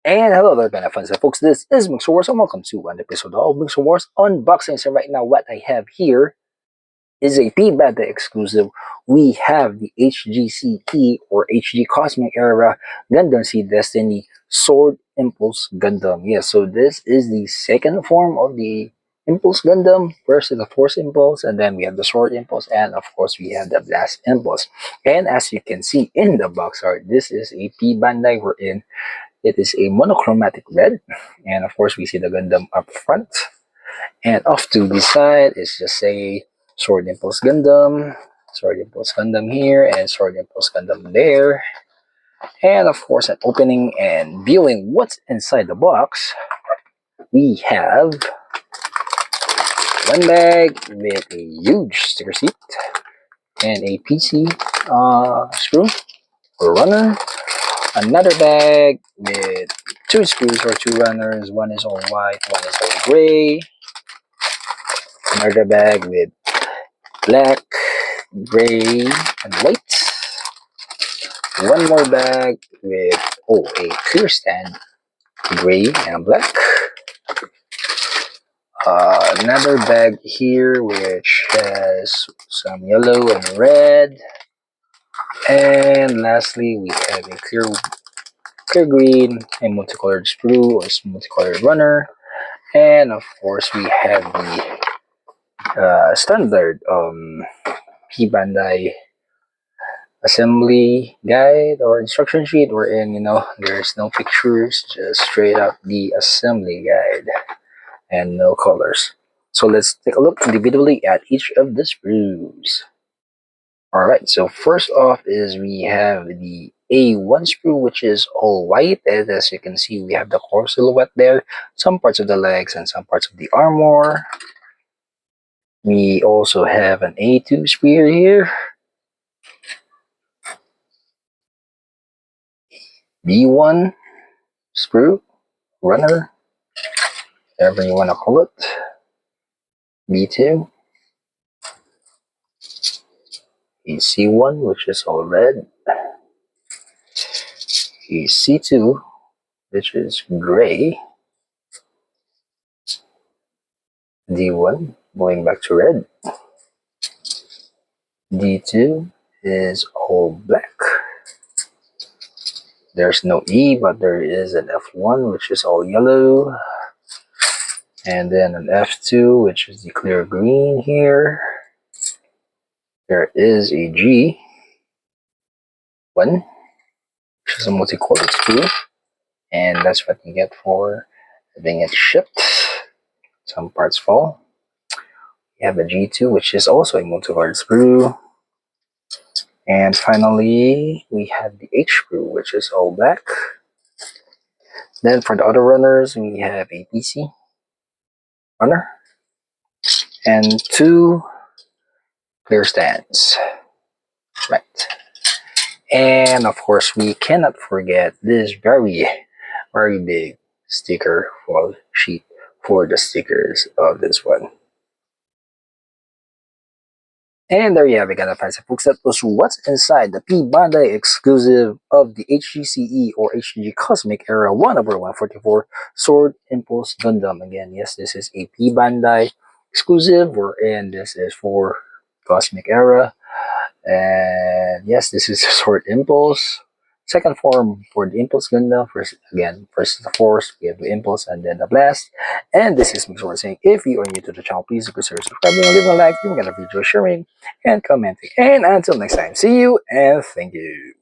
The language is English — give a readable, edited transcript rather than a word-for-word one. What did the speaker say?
And hello there, kind of fans and folks. This is Mixerwars, and welcome to an episode of Mixerwars Unboxing. So right now, what I have here is a PBANDAI exclusive. We have the HGCE or HG Cosmic Era Gundam Seed Destiny Sword Impulse Gundam. Yes, so this is the second form of the Impulse Gundam. First is the Force Impulse, and then we have the Sword Impulse, and of course we have the Blast Impulse. And as you can see in the box art, this is a PBANDAI we're in. It is a monochromatic red, and of course we see the Gundam up front. And off to the side is just a Sword Impulse Gundam, Sword Impulse Gundam here, and Sword Impulse Gundam there. And of course, at opening and viewing what's inside the box, we have one bag with a huge sticker sheet and a PC screw or runner. Another bag with two screws or two runners. One is all white, one is all gray. Another bag with black, gray, and white. One more bag with a clear stand, gray and black. Another bag here which has some yellow and red. And lastly, we have a clear green, a multicolored sprue or multicolored runner. And of course, we have the standard PBANDAI assembly guide or instruction sheet wherein, there's no pictures, just straight up the assembly guide and no colors. So let's take a look individually at each of the sprues. Alright, so first off is we have the A1 sprue, which is all white, and as you can see we have the core silhouette there, some parts of the legs and some parts of the armor. We also have an A2 sprue here, B1 sprue, runner, whatever you want to call it, B2, a C1, which is all red, a C2, which is gray, D1 going back to red, D2 is all black. There's no E, but there is an F1, which is all yellow, and then an F2, which is the clear green here. There is a G1, which is a multicolored sprue, and that's what you get for having it shipped. Some parts fall. We have a G2, which is also a multicolored sprue. And finally, we have the H sprue, which is all black. Then for the other runners, we have a PC runner and two clear stands. Right. And of course, we cannot forget this very, very big sticker wall sheet for the stickers of this one. And there you have it, kind of fancy folks. That was what's inside the PBANDAI exclusive of the HGCE or HG Cosmic Era 1/144 Sword Impulse Gundam. Again, yes, this is a PBANDAI exclusive, and this is for Cosmic Era. And yes, this is Sword Impulse. Second form for the Impulse Gundam. First is the Force, we have the Impulse, and then the Blast. And this is Mixerwars saying, if you are new to the channel, please consider subscribing, leaving a like, giving a video, sharing, and commenting. And until next time, see you and thank you.